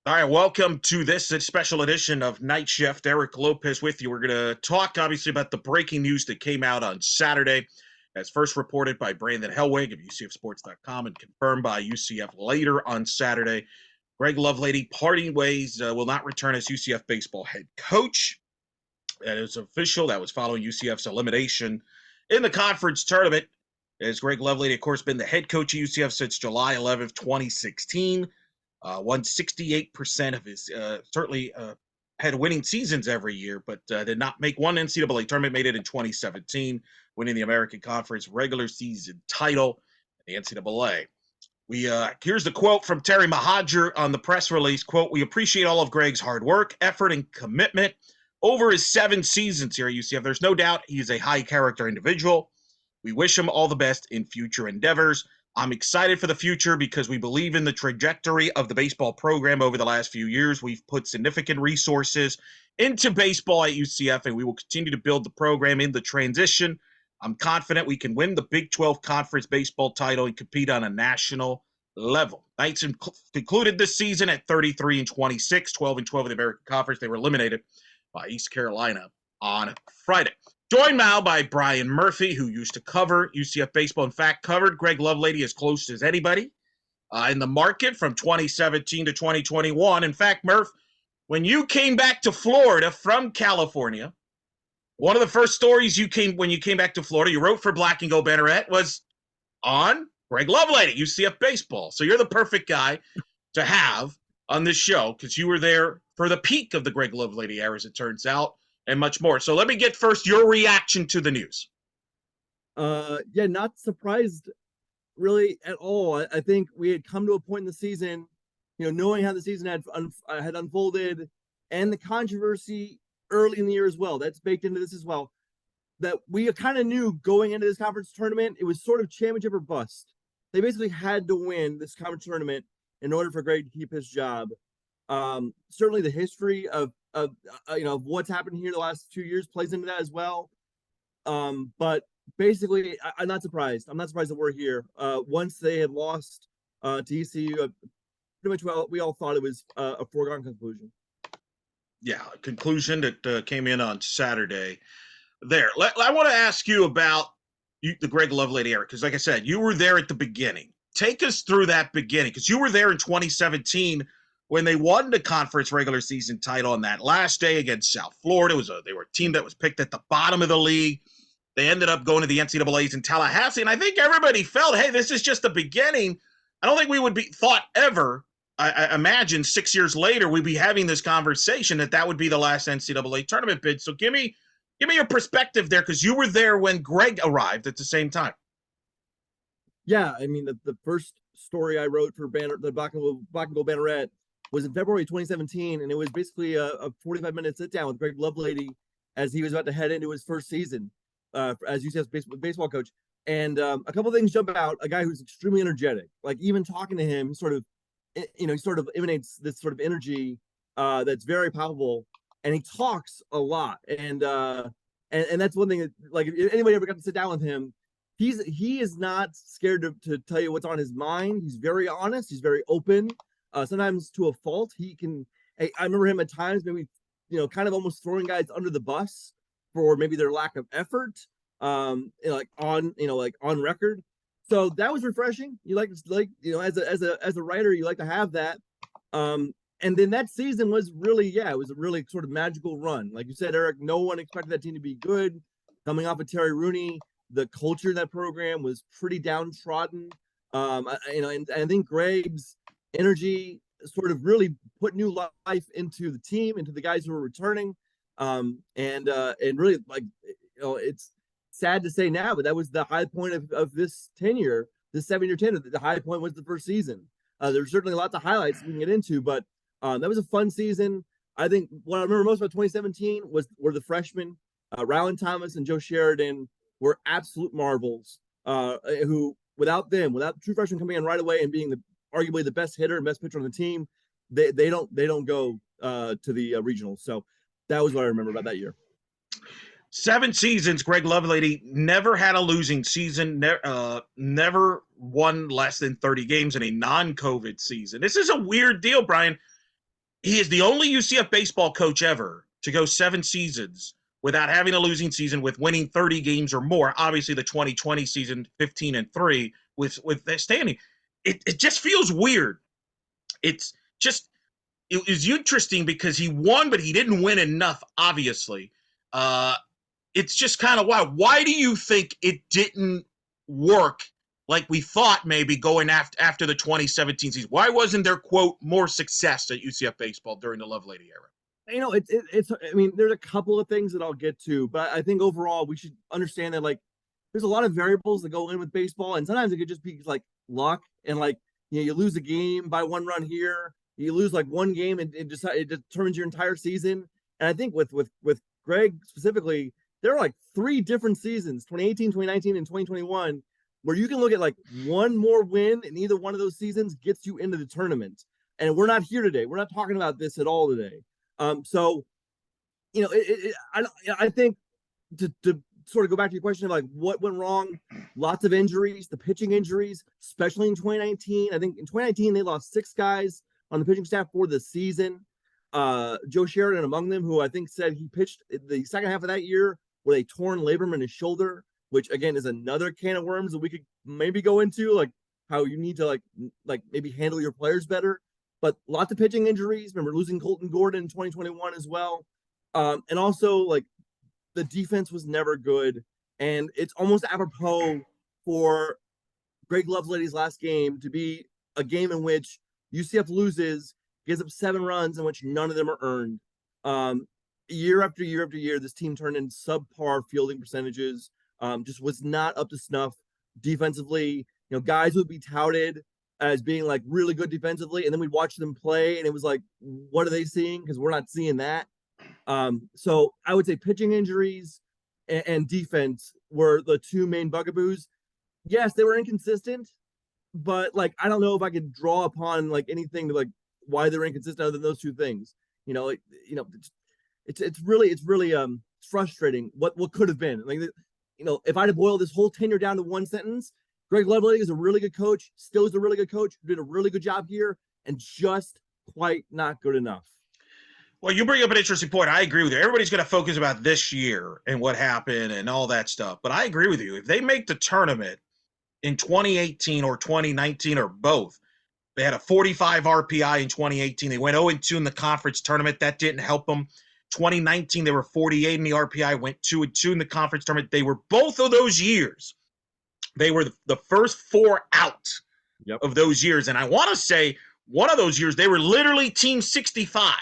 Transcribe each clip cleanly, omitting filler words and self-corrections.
All right, welcome to this special edition of Night Shift. Eric Lopez with you. We're going to talk, obviously, about the breaking news that came out on Saturday, as first reported by Brandon Hellwig of UCFsports.com and confirmed by UCF later on Saturday. Greg Lovelady parting ways, will not return as UCF baseball head coach. That is official. That was following UCF's elimination in the conference tournament. As Greg Lovelady, of course, been the head coach of UCF since July 11th, 2016. Won 68% of his, certainly had winning seasons every year, but did not make one NCAA tournament, made it in 2017, winning the American Conference regular season title in the NCAA. Here's the quote from Terry Mohajir on the press release, quote, "We appreciate all of Greg's hard work, effort, and commitment over his 7 seasons here at UCF. There's no doubt he's a high-character individual. We wish him all the best in future endeavors. I'm excited for the future because we believe in the trajectory of the baseball program over the last few years. We've put significant resources into baseball at UCF, and we will continue to build the program in the transition. I'm confident we can win the Big 12 Conference baseball title and compete on a national level." Knights concluded this season at 33-26, 12-12 in the American Conference. They were eliminated by East Carolina on Friday. Joined now by Brian Murphy, who used to cover UCF baseball. In fact, covered Greg Lovelady as close as anybody in the market from 2017 to 2021. In fact, Murph, when you came back to Florida from California, one of the first stories when you came back to Florida, you wrote for Black and Gold Banneret, was on Greg Lovelady, UCF baseball. So you're the perfect guy to have on this show because you were there for the peak of the Greg Lovelady era, as it turns out, and much more. So let me get first your reaction to the news. Yeah, not surprised really at all. I think we had come to a point in the season, knowing how the season had unfolded and the controversy early in the year as well. That's baked into this as well. That we kind of knew going into this conference tournament, it was sort of championship or bust. They basically had to win this conference tournament in order for Greg to keep his job. Certainly the history of what's happened here the last 2 years plays into that as well. But basically, I'm not surprised. I'm not surprised that we're here. Once they had lost to ECU, pretty much we all thought it was a foregone conclusion. Yeah, a conclusion that came in on Saturday. There, I want to ask you about the Greg Lovelady era, because like I said, you were there at the beginning. Take us through that beginning, because you were there in 2017 when they won the conference regular season title on that last day against South Florida. They were a team that was picked at the bottom of the league. They ended up going to the NCAAs in Tallahassee, and I think everybody felt, hey, this is just the beginning. I don't think we would be thought ever, I imagine 6 years later, we'd be having this conversation that would be the last NCAA tournament bid. So give me your perspective there, because you were there when Greg arrived at the same time. Yeah, I mean, the first story I wrote for the Black and Gold Banneret was in February 2017, and it was basically a 45-minute sit-down with Greg Lovelady as he was about to head into his first season as UCF's baseball coach. And a couple of things jump out. A guy who's extremely energetic. Like, even talking to him, he sort of emanates this sort of energy that's very palpable, and he talks a lot. And that's one thing that, like, if anybody ever got to sit down with him, he is not scared to tell you what's on his mind. He's very honest. He's very open. Sometimes to a fault. I remember him at times maybe, kind of almost throwing guys under the bus for maybe their lack of effort, on record. So that was refreshing. You like as a writer, you like to have that. And then that season was really, it was a really sort of magical run. Like you said, Eric, no one expected that team to be good. Coming off of Terry Rooney, the culture of that program was pretty downtrodden. And I think Greg's energy sort of really put new life into the team, into the guys who were returning. And really, like, it's sad to say now, but that was the high point of this tenure, this 7-year tenure. The high point was the first season. There's certainly lots of highlights we can get into, but that was a fun season. I think what I remember most about 2017 were the freshmen. Rylan Thomas and Joe Sheridan were absolute marvels, who without true freshmen coming in right away and being arguably the best hitter and best pitcher on the team, they don't go to the regionals. So that was what I remember about that year. 7 seasons, Greg Lovelady never had a losing season, never won less than 30 games in a non-COVID season. This is a weird deal, Brian. He is the only UCF baseball coach ever to go 7 seasons without having a losing season, with winning 30 games or more. Obviously, the 2020 season, 15-3 with that standing. It just feels weird. It's just it was interesting because he won, but he didn't win enough. Obviously, it's just kind of wild. Why do you think it didn't work like we thought maybe going after the 2017 season? Why wasn't there, quote, more success at UCF baseball during the Lovelady era? It's I mean, there's a couple of things that I'll get to, but I think overall we should understand that like there's a lot of variables that go in with baseball, and sometimes it could just be like luck and like you lose a game by 1 run here, you lose like one game and it determines your entire season. And I think with Greg specifically, there are like 3 different seasons, 2018, 2019, and 2021, where you can look at like one more win in either one of those seasons gets you into the tournament. And we're not here today. We're not talking about this at all today. So I think to sort of go back to your question of like what went wrong, lots of injuries, the pitching injuries, especially in 2019. I think in 2019 they lost 6 guys on the pitching staff for the season. Joe Sheridan among them, who I think said he pitched the second half of that year with a torn labrum in his shoulder, which again is another can of worms that we could maybe go into, like how you need to like maybe handle your players better. But lots of pitching injuries. Remember losing Colton Gordon in 2021 as well. And also like the defense was never good. And it's almost apropos for Greg Lovelady's last game to be a game in which UCF loses, gives up 7 runs in which none of them are earned. Year after year after year, this team turned in subpar fielding percentages, just was not up to snuff defensively. Guys would be touted as being like really good defensively, and then we'd watch them play, and it was like, what are they seeing? Because we're not seeing that. So I would say pitching injuries and defense were the 2 main bugaboos. Yes, they were inconsistent, but like I don't know if I could draw upon like anything to like why they're inconsistent other than those 2 things. It's really frustrating what could have been. Like if I had to boil this whole tenure down to one sentence, Greg Lovelady is a really good coach, still is a really good coach, did a really good job here, and just quite not good enough. Well, you bring up an interesting point. I agree with you. Everybody's going to focus about this year and what happened and all that stuff. But I agree with you. If they make the tournament in 2018 or 2019 or both, they had a 45 RPI in 2018. They went 0-2 in the conference tournament. That didn't help them. 2019, they were 48 in the RPI, went 2-2 in the conference tournament. They were both of those years. They were the first 4 out of those years. And I want to say one of those years, they were literally team 65.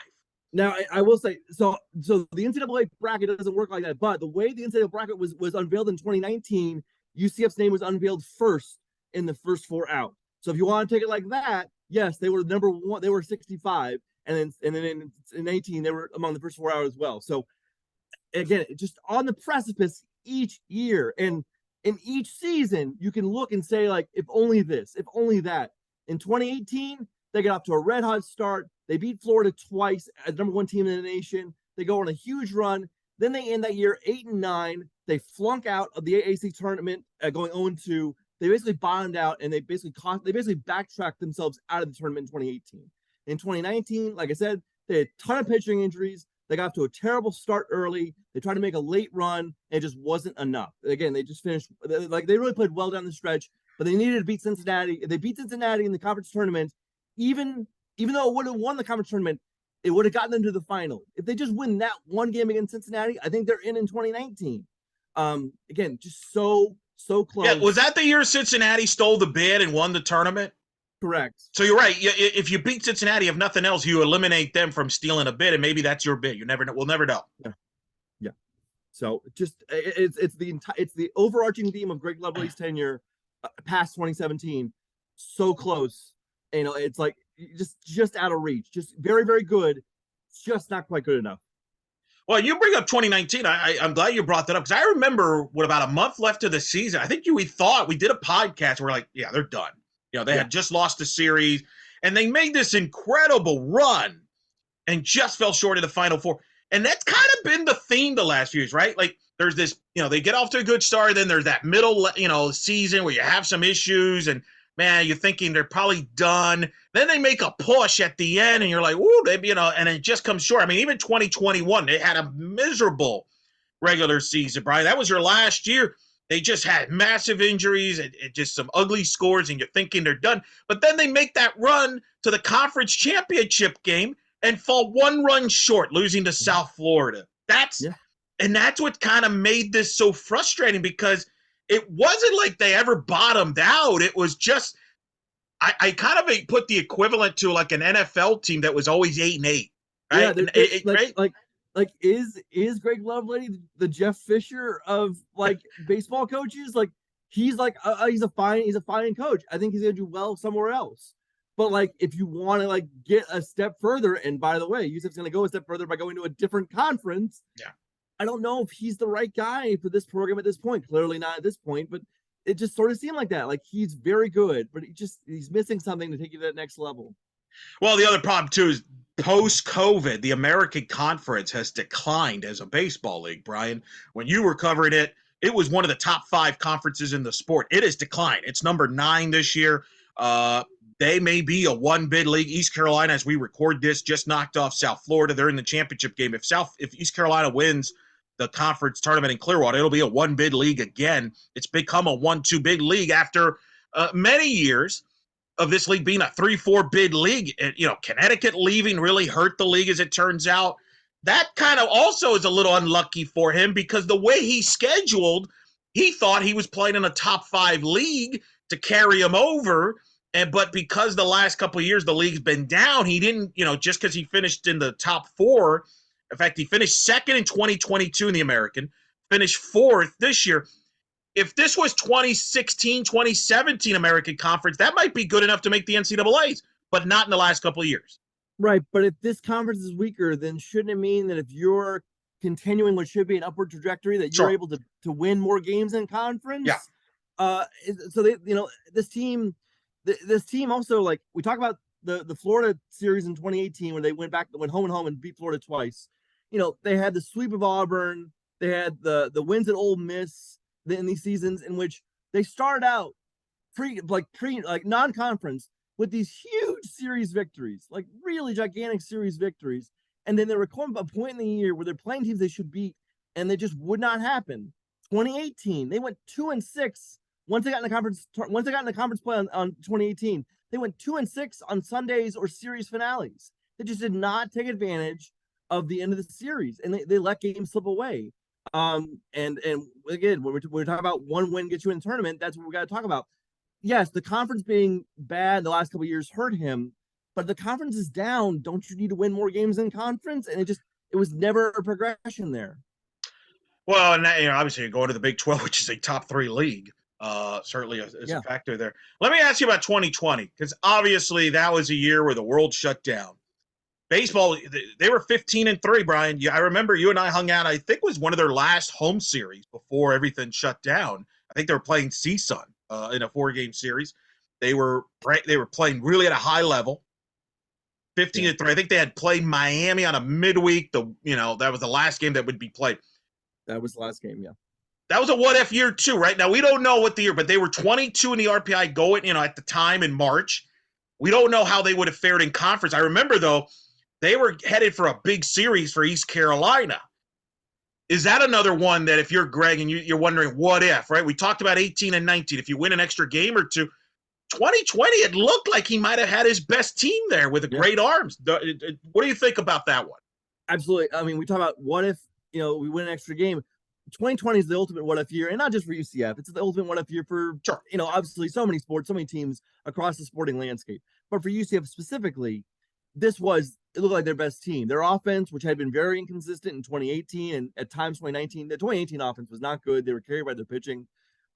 Now, I will say, so the NCAA bracket doesn't work like that, but the way the NCAA bracket was unveiled in 2019, UCF's name was unveiled first in the first 4 out. So if you want to take it like that, yes, they were number 1, they were 65, and then in 18, they were among the first 4 out as well. So again, just on the precipice each year, and in each season, you can look and say, like, if only this, if only that. In 2018, they got off to a red hot start. They beat Florida twice as number 1 team in the nation. They go on a huge run. Then they end that year 8-9. They flunk out of the AAC tournament, going 0-2. They basically bottomed out, and they basically backtracked themselves out of the tournament in 2018. In 2019, like I said, they had a ton of pitching injuries. They got off to a terrible start early. They tried to make a late run, and it just wasn't enough. Again, they just finished like they really played well down the stretch, but they needed to beat Cincinnati. If they beat Cincinnati in the conference tournament, even though it would have won the conference tournament, it would have gotten them to the final. If they just win that one game against Cincinnati, I think they're in 2019. Again, just so close. Yeah, was that the year Cincinnati stole the bid and won the tournament? Correct. So you're right. If you beat Cincinnati, if nothing else, you eliminate them from stealing a bid, and maybe that's your bid. You never know. We'll never know. Yeah. So just it's the overarching theme of Greg Lovelady's tenure past 2017. So close. It's like just out of reach. Just very, very good. Just not quite good enough. Well, you bring up 2019. I'm glad you brought that up because I remember with about a month left of the season, I think we did a podcast where we're like, yeah, they're done. They had just lost the series, and they made this incredible run and just fell short of the Final Four. And that's kind of been the theme the last few years, right? Like there's this, they get off to a good start, then there's that middle, season where you have some issues, and man, you're thinking they're probably done. Then they make a push at the end, and you're like, "Ooh, they," and it just comes short. I mean, even 2021, they had a miserable regular season, Brian. That was your last year. They just had massive injuries and just some ugly scores, and you're thinking they're done. But then they make that run to the conference championship game and fall one run short, losing to South Florida. That's what kind of made this so frustrating, because it wasn't like they ever bottomed out. It was just I kind of put the equivalent to like an NFL team that was always 8-8, right? Is Greg Lovelady the Jeff Fisher of like baseball coaches? Like he's a fine coach. I think he's gonna do well somewhere else. But like if you want to like get a step further, and by the way, UCF's gonna go a step further by going to a different conference. Yeah. I don't know if he's the right guy for this program at this point. Clearly not at this point, but it just sort of seemed like that. Like he's very good, but he's missing something to take you to that next level. Well, the other problem too is post-COVID, the American Conference has declined as a baseball league, Brian. When you were covering it, it was one of the top 5 conferences in the sport. It has declined. It's number 9 this year. They may be a one-bid league. East Carolina, as we record this, just knocked off South Florida. They're in the championship game. If East Carolina wins the conference tournament in Clearwater, it'll be a one-bid league again. It's become a 1-2 bid league after many years of this league being a 3-4 bid league. Connecticut leaving really hurt the league, as it turns out. That kind of also is a little unlucky for him, because the way he's scheduled, he thought he was playing in a top 5 league to carry him over. But because the last couple of years the league's been down, he didn't, just because he finished in the top 4. In fact, he finished second in 2022 in the American, finished 4th this year. If this was 2016, 2017 American Conference, that might be good enough to make the NCAAs, but not in the last couple of years. Right, but if this conference is weaker, then shouldn't it mean that if you're continuing what should be an upward trajectory, that you're able to win more games in conference? Yeah. So they, this team also, like we talk about the Florida series in 2018 when they went home and home and beat Florida twice. They had the sweep of Auburn, they had the wins at Ole Miss in these seasons in which they started out non-conference with these huge series victories, like really gigantic series victories. And then there would come a point in the year where they're playing teams they should beat, and they just would not happen. 2018, they went 2-6. Once they got in the conference play on 2018, they went 2-6 on Sundays or series finales. They just did not take advantage of the end of the series, and they let games slip away. And again, when we're talking about one win gets you in the tournament, that's what we got to talk about. Yes, the conference being bad the last couple of years hurt him, but the conference is down. Don't you need to win more games in conference? And it was never a progression there. Well, and obviously you go to the Big 12, which is a top 3 league. Certainly is a factor there. Let me ask you about 2020, because obviously that was a year where the world shut down. Baseball, they were 15-3, Brian. I remember you and I hung out. I think it was one of their last home series before everything shut down. I think they were playing CSUN in a 4-game series. They were playing really at a high level. 15-3. I think they had played Miami on a midweek. That was the last game that would be played. That was the last game, yeah. That was a what-if year too, right? Now, we don't know what the year, but they were 22 in the RPI going, at the time in March. We don't know how they would have fared in conference. I remember, though, they were headed for a big series for East Carolina. Is that another one that if you're Greg and you're wondering what if, right? We talked about 18 and 19. If you win an extra game or two, 2020, it looked like he might have had his best team there with great arms. What do you think about that one? Absolutely. I mean, we talk about what if, we win an extra game. 2020 is the ultimate what if year, and not just for UCF. It's the ultimate what if year for, obviously so many sports, so many teams across the sporting landscape. But for UCF specifically, it looked like their best team. Their offense, which had been very inconsistent in 2018 and at times 2019, the 2018 offense was not good. They were carried by their pitching.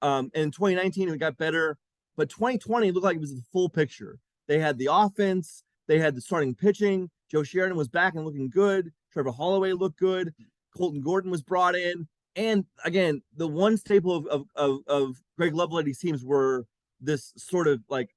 And in 2019, it got better. But 2020 looked like it was the full picture. They had the offense. They had the starting pitching. Joe Sheridan was back and looking good. Trevor Holloway looked good. Colton Gordon was brought in. And again, the one staple of Greg Lovelady's teams were this sort of like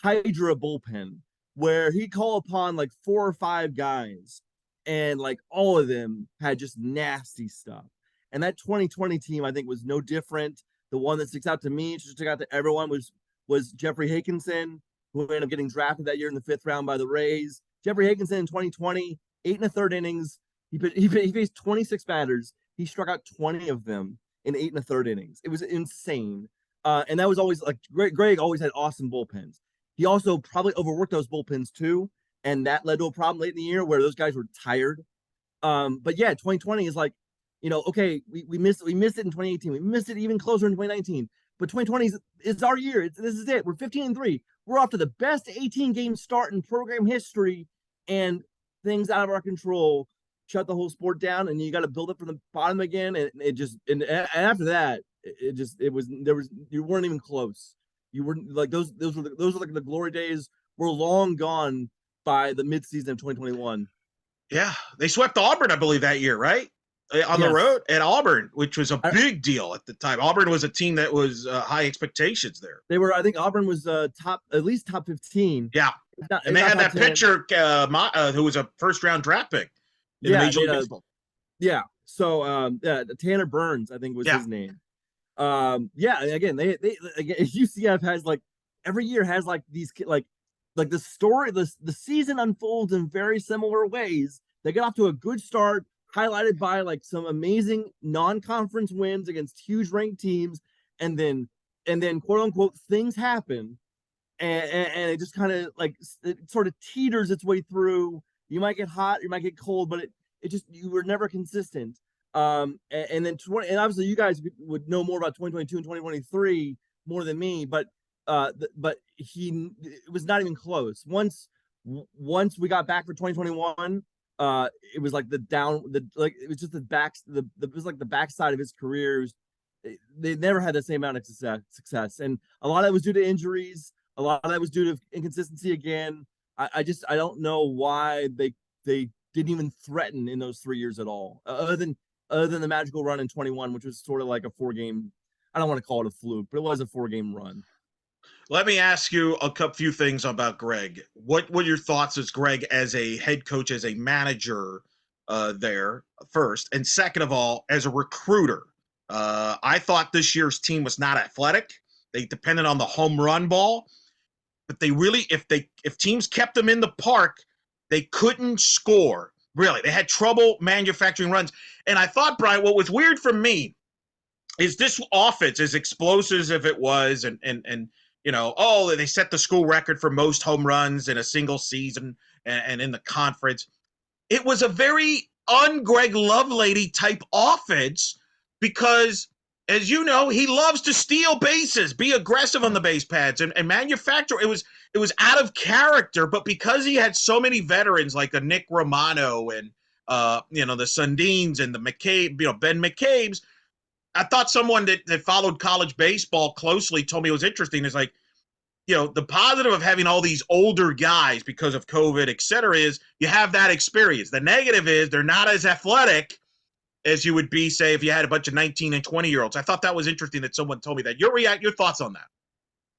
Hydra bullpen where he called upon like 4 or 5 guys and like all of them had just nasty stuff. And that 2020 team, I think, was no different. The one that sticks out to me, just stuck out to everyone, was was Jeffrey Hakinson, who ended up getting drafted that year in the 5th round by the Rays. Jeffrey Hakinson in 2020, 8 1/3 innings. He faced 26 batters. He struck out 20 of them in 8 1/3 innings. It was insane. And that was always like Greg always had awesome bullpens. He also probably overworked those bullpens too, and that led to a problem late in the year where those guys were tired. But yeah, 2020 is like, okay, we missed it in 2018. We missed it even closer in 2019. But 2020 is our year. This is it. We're 15-3. We're off to the best 18-game start in program history, and things out of our control shut the whole sport down, and you got to build up from the bottom again. And it just and after that, you weren't even close. You weren't like those were like the glory days were long gone by the midseason of 2021. Yeah, they swept Auburn, I believe, that year, right? On the road at Auburn, which was a big deal at the time. Auburn was a team that was high expectations there. They were, I think Auburn was at least top 15. Yeah, and they had that 10. Pitcher who was a first-round draft pick in Major League Baseball. Yeah, so Tanner Burns, I think was his name. Again, they UCF has like every year has like these like the story, the season unfolds in very similar ways. They get off to a good start, highlighted by like some amazing non-conference wins against huge ranked teams, and then quote unquote things happen, and it just kind of like it sort of teeters its way through. You might get hot, you might get cold, but it just you were never consistent. And then obviously you guys would know more about 2022 and 2023 more than me, but it was not even close. Once we got back for 2021, it was like it was just it was like the backside of his career. They never had the same amount of success, and a lot of that was due to injuries. A lot of that was due to inconsistency again. I don't know why they didn't even threaten in those 3 years at all, other than the magical run in 21, which was sort of like a 4-game. I don't want to call it a fluke, but it was a 4-game run. Let me ask you a few things about Greg. What were your thoughts as Greg as a head coach, as a manager there first? And second of all, as a recruiter? I thought this year's team was not athletic. They depended on the home run ball. But they really, if teams kept them in the park, they couldn't score. Really, they had trouble manufacturing runs. And I thought, Brian, what was weird for me is this offense, as explosive as it was, and they set the school record for most home runs in a single season and in the conference. It was a very un-Greg Lovelady type offense because, as you know, he loves to steal bases, be aggressive on the base pads, and manufacture. It was out of character, but because he had so many veterans like a Nick Romano and the Sundins and the McCabe, Ben McCabe's, I thought someone that followed college baseball closely told me it was interesting. It's like, the positive of having all these older guys because of COVID, et cetera, is you have that experience. The negative is they're not as athletic as you would be, say, if you had a bunch of 19 and 20-year-olds. I thought that was interesting that someone told me that. Your thoughts on that?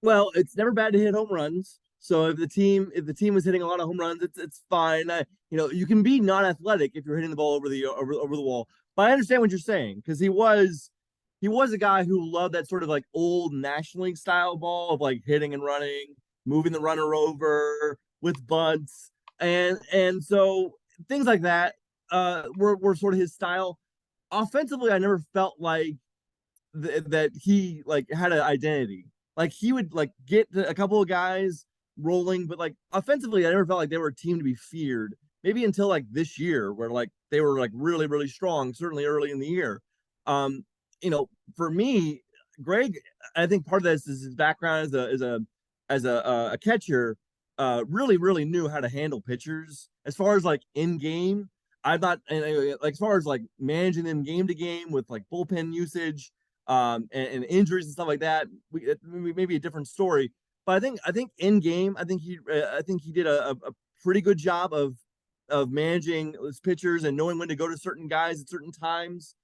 Well, it's never bad to hit home runs. So if the team was hitting a lot of home runs, it's fine. You can be non-athletic if you're hitting the ball over the wall. But I understand what you're saying, because he was a guy who loved that sort of like old National League style ball of like hitting and running, moving the runner over with bunts, and so things like that were sort of his style. Offensively, I never felt like that he like had an identity. Like he would like get a couple of guys rolling, but like offensively, I never felt like they were a team to be feared. Maybe until like this year, where like they were like really, really strong, certainly early in the year. For me, Greg, I think part of this is his background as a catcher. Really, really knew how to handle pitchers. As far as like in game, I'm not, and like as far as like managing them game to game with like bullpen usage, and injuries and stuff like that, maybe a different story. But I think in game, I think he did a pretty good job of managing his pitchers and knowing when to go to certain guys at certain times.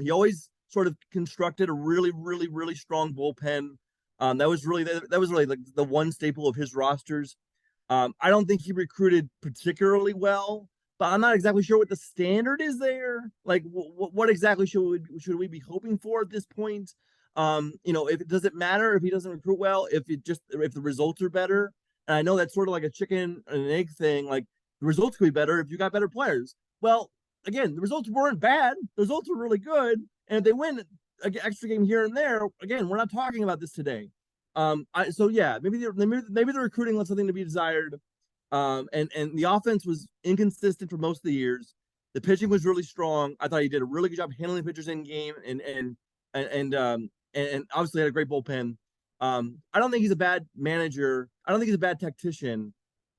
He always sort of constructed a really, really, really strong bullpen. That was really like the one staple of his rosters. I don't think he recruited particularly well, but I'm not exactly sure what the standard is there. Like, what exactly should we be hoping for at this point? If it doesn't matter if he doesn't recruit well, if the results are better. And I know that's sort of like a chicken and an egg thing. Like the results could be better if you got better players. Well, again, the results weren't bad. The results were really good. And if they win an extra game here and there, again, we're not talking about this today. So yeah, maybe the recruiting left something to be desired. And the offense was inconsistent for most of the years. The pitching was really strong. I thought he did a really good job handling pitchers in game and obviously had a great bullpen. I don't think he's a bad manager. I don't think he's a bad tactician.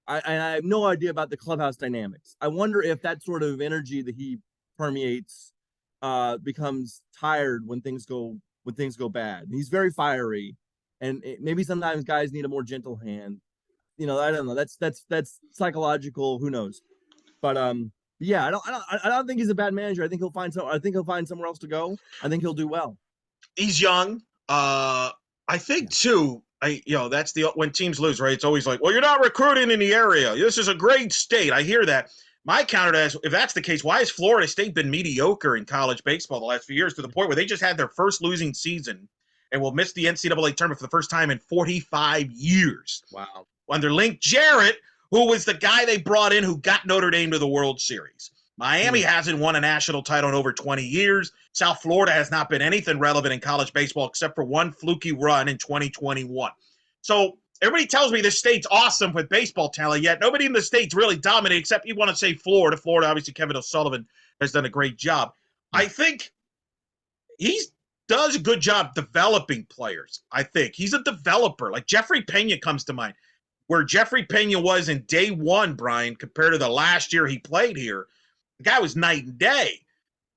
I have no idea about the clubhouse dynamics. I wonder if that sort of energy that he permeates becomes tired when things go bad. He's very fiery, and maybe sometimes guys need a more gentle hand. I don't know. That's psychological. Who knows? But yeah, I don't think he's a bad manager. I think he'll find somewhere else to go. I think he'll do well. He's young. I think too. That's when teams lose, right? It's always like, well, you're not recruiting in the area. This is a great state. I hear that. My counter to that is, if that's the case, why has Florida State been mediocre in college baseball the last few years to the point where they just had their first losing season and will miss the NCAA tournament for the first time in 45 years? Wow. Under Link Jarrett, who was the guy they brought in who got Notre Dame to the World Series. Miami hasn't won a national title in over 20 years. South Florida has not been anything relevant in college baseball except for one fluky run in 2021. So everybody tells me this state's awesome with baseball talent, yet nobody in the state's really dominated except you want to say Florida. Florida, obviously, Kevin O'Sullivan has done a great job. I think he does a good job developing players. I think he's a developer. Like Jeffrey Pena comes to mind. Where Jeffrey Pena was in day one, Brian, compared to the last year he played here, the guy was night and day.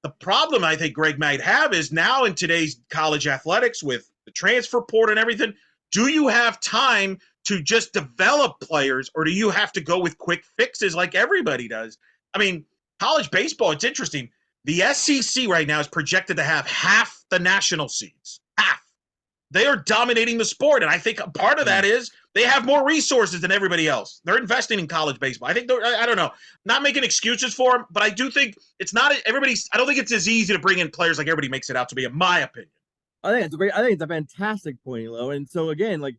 The problem I think Greg might have is now in today's college athletics with the transfer portal and everything, do you have time to just develop players, or do you have to go with quick fixes like everybody does? I mean, college baseball, it's interesting. The SEC right now is projected to have half the national seeds. Half. They are dominating the sport, and I think part of that is they have more resources than everybody else. They're investing in college baseball. I think I don't know, not making excuses for them, but I do think it's not everybody's. I don't think it's as easy to bring in players like everybody makes it out to be, in my opinion. I think it's a fantastic point, Elo. And so again, like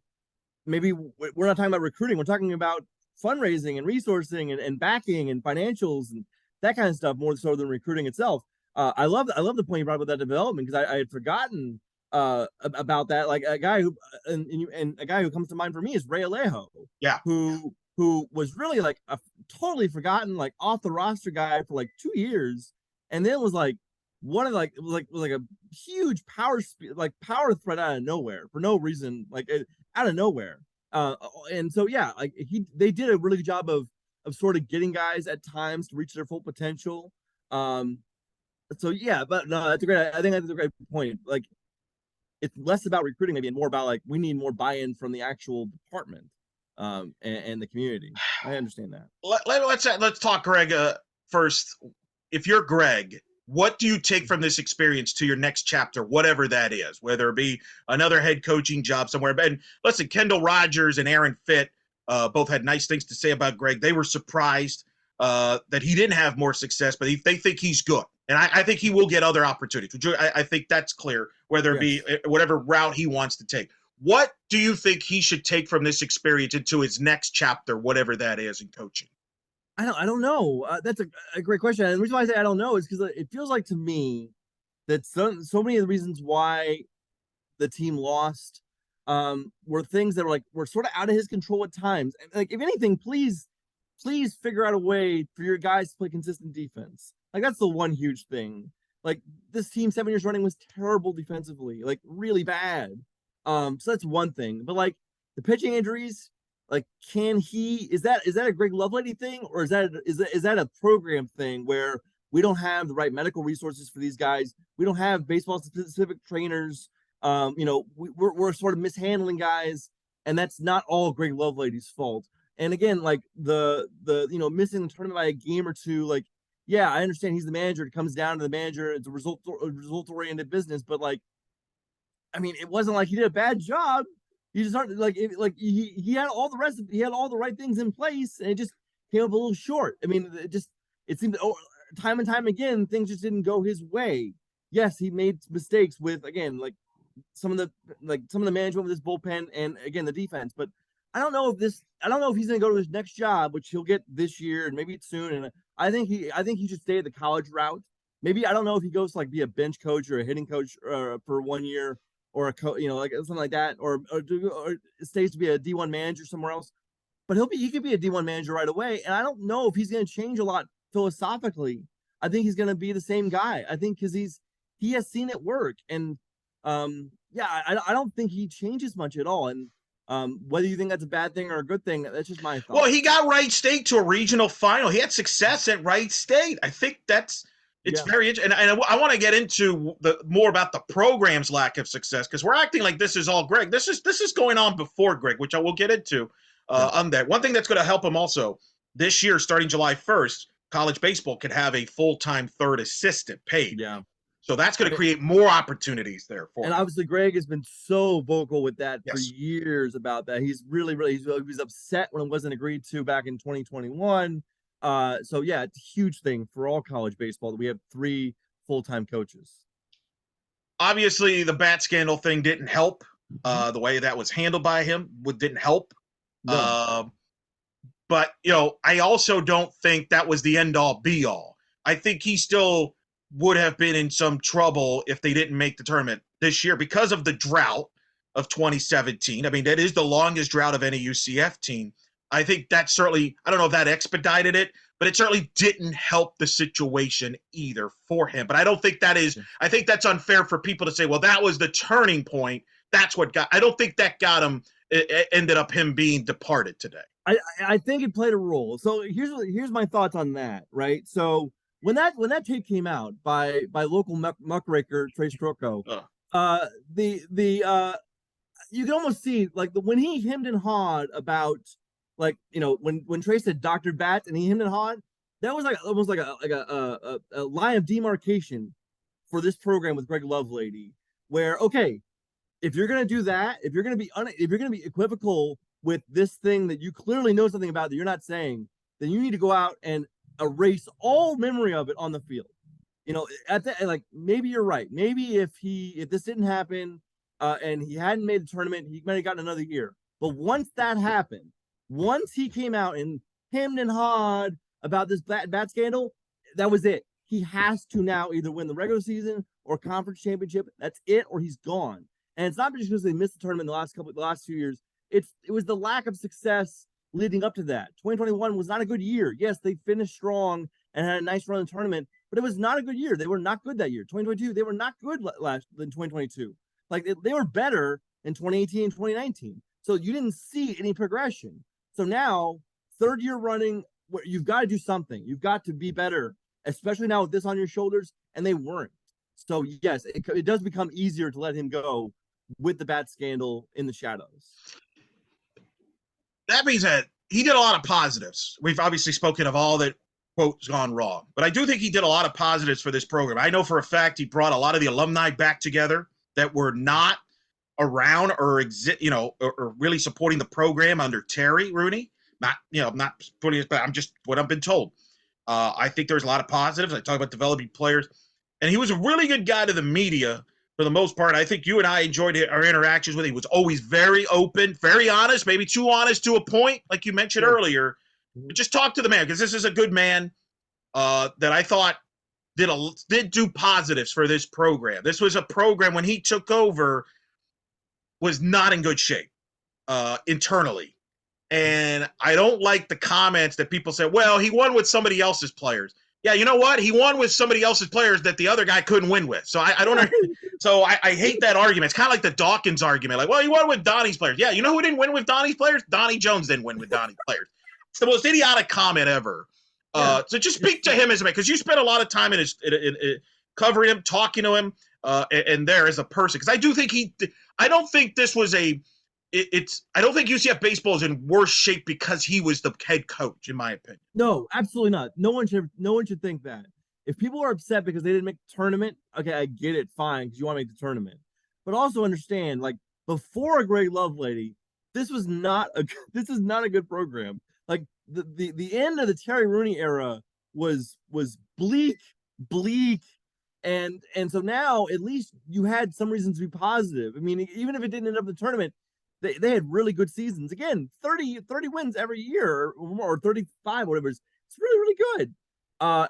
maybe we're not talking about recruiting. We're talking about fundraising and resourcing and backing and financials and that kind of stuff more so than recruiting itself. I love the point you brought about that development because I had forgotten about that. Like a guy who and a guy who comes to mind for me is Ray Alejo. Yeah. Who was really like a totally forgotten, like off the roster guy for like 2 years, and then was like one of like a huge power threat out of nowhere for no reason, like out of nowhere. And so yeah, like they did a really good job of sort of getting guys at times to reach their full potential. So yeah, but no, I think that's a great point. Like it's less about recruiting maybe and more about like we need more buy-in from the actual department and the community. I understand that. Let's talk, Greg, first. If you're Greg, what do you take from this experience to your next chapter, whatever that is, whether it be another head coaching job somewhere? And listen, Kendall Rogers and Aaron Fitt both had nice things to say about Greg. They were surprised that he didn't have more success, but they think he's good. And I think he will get other opportunities. I think that's clear, whether it be whatever route he wants to take. What do you think he should take from this experience into his next chapter, whatever that is, in coaching? I don't know. That's a great question. And the reason why I say I don't know is because it feels like to me that so many of the reasons why the team lost were things that were sort of out of his control at times. And like if anything, please figure out a way for your guys to play consistent defense. Like that's the one huge thing. Like this team 7 years running was terrible defensively, like really bad. So that's one thing. But like the pitching injuries, like is that a Greg Lovelady thing, or is that a program thing where we don't have the right medical resources for these guys? We don't have baseball specific trainers. We're sort of mishandling guys, and that's not all Greg Lovelady's fault. And again, like the missing the tournament by a game or two, like yeah, I understand he's the manager. It comes down to the manager. It's a result oriented business, but like, I mean, it wasn't like he did a bad job. He just he had all the right things in place, and it just came up a little short. I mean, it seemed time and time again things just didn't go his way. Yes, he made mistakes with again like some of the management with this bullpen and again the defense. But I don't know if he's going to go to his next job, which he'll get this year and maybe soon. And I think he should stay at the college route. Maybe I don't know if he goes to like be a bench coach or a hitting coach for 1 year or like something like that, or stays to be a D1 manager somewhere else. But he could be a D1 manager right away. And I don't know if he's going to change a lot philosophically. I think he's going to be the same guy. I think because he has seen it work. And I don't think he changes much at all. And whether you think that's a bad thing or a good thing, that's just my thought. Well, he got Wright State to a regional final. He had success at Wright State. I think it's very interesting. And I want to get into more about the program's lack of success, because we're acting like this is all Greg. This is going on before Greg, which I will get into on that. One thing that's going to help him also this year, starting July 1st, college baseball could have a full-time third assistant paid. Yeah. So that's going to create more opportunities there for him. And obviously Greg has been so vocal with that for years about that. He's really, he was upset when it wasn't agreed to back in 2021. So yeah, it's a huge thing for all college baseball that we have 3 full-time coaches. Obviously, the bat scandal thing didn't help. The way that was handled by him didn't help. No. But, I also don't think that was the end-all, be-all. I think he still would have been in some trouble if they didn't make the tournament this year because of the drought of 2017. I mean, that is the longest drought of any UCF team. I think that certainly, I don't know if that expedited it, but it certainly didn't help the situation either for him. But I don't think I think that's unfair for people to say, well, that was the turning point. That's what I don't think that got him, it ended up him being departed today. I think it played a role. So here's my thoughts on that, right? So when that tape came out by local muckraker Trace Trocco, you can almost see like when he hemmed and hawed about when Trace said Dr. Bat and he hemmed and hawed, that was like almost like a line of demarcation for this program with Greg Lovelady, where if you're gonna do that, if you're gonna be equivocal with this thing that you clearly know something about that you're not saying, then you need to go out and erase all memory of it on the field. Maybe you're right. Maybe if this didn't happen and he hadn't made the tournament, he might have gotten another year. But once that happened, once he came out and hemmed and hawed about this bat scandal, that was it. He has to now either win the regular season or conference championship. That's it, or he's gone. And it's not just because they missed the tournament the last few years. It was the lack of success leading up to that. 2021 was not a good year. Yes, they finished strong and had a nice run in the tournament, but it was not a good year. They were not good that year. 2022, they were not good last than 2022. Like they were better in 2018 and 2019. So you didn't see any progression. So now, 3rd year running, you've got to do something. You've got to be better, especially now with this on your shoulders, and they weren't. So yes, it does become easier to let him go with the bat scandal in the shadows. That being said, he did a lot of positives. We've obviously spoken of all that, quote, gone wrong. But I do think he did a lot of positives for this program. I know for a fact he brought a lot of the alumni back together that were not around or or really supporting the program under Terry Rooney. Not putting it, but I'm just what I've been told. I think there's a lot of positives. I talk about developing players. And he was a really good guy to the media for the most part. I think you and I enjoyed our interactions with him. He was always very open, very honest, maybe too honest to a point, like you mentioned earlier. But just talk to the man, because this is a good man that I thought did do positives for this program. This was a program when he took over was not in good shape internally. And I don't like the comments that people say, well, he won with somebody else's players. Yeah, you know what? He won with somebody else's players that the other guy couldn't win with. So I don't know. So I hate that argument. It's kind of like the Dawkins argument. Like, well, he won with Donnie's players. Yeah, you know who didn't win with Donnie's players? Donnie Jones didn't win with Donnie's players. It's the most idiotic comment ever. So just speak to him as a man, because you spent a lot of time in covering him, talking to him, and there as a person. Because I do think I don't think this was I don't think UCF baseball is in worse shape because he was the head coach, in my opinion. No, absolutely not. No one should think that. If people are upset because they didn't make the tournament, okay, I get it, fine, because you want to make the tournament. But also understand, like, before a Greg Lovelady, this is not a good program. Like the end of the Terry Rooney era was bleak, And so now at least you had some reasons to be positive. I mean, even if it didn't end up in the tournament, they had really good seasons. Again, 30 wins every year or more, or 35, whatever. It's really, really good.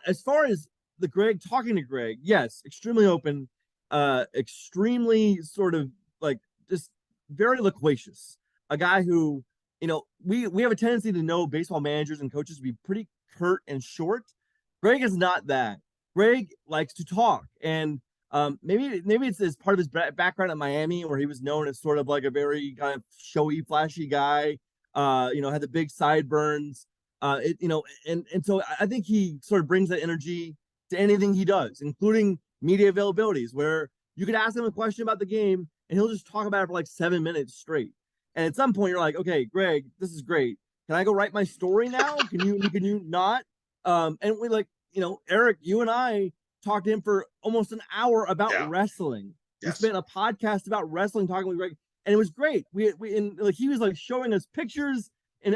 As far as the Greg, talking to Greg, yes, extremely open, extremely sort of like just very loquacious. A guy who, we have a tendency to know baseball managers and coaches to be pretty curt and short. Greg is not that. Greg likes to talk, and maybe it's as part of his background at Miami, where he was known as sort of like a very kind of showy, flashy guy. Had the big sideburns. And so I think he sort of brings that energy to anything he does, including media availabilities, where you could ask him a question about the game and he'll just talk about it for like 7 minutes straight. And at some point, you're like, okay, Greg, this is great. Can I go write my story now? Can you not? And we Eric, you and I talked to him for almost an hour about wrestling. Yes. We spent a podcast about wrestling talking with Greg, and it was great. He was like showing us pictures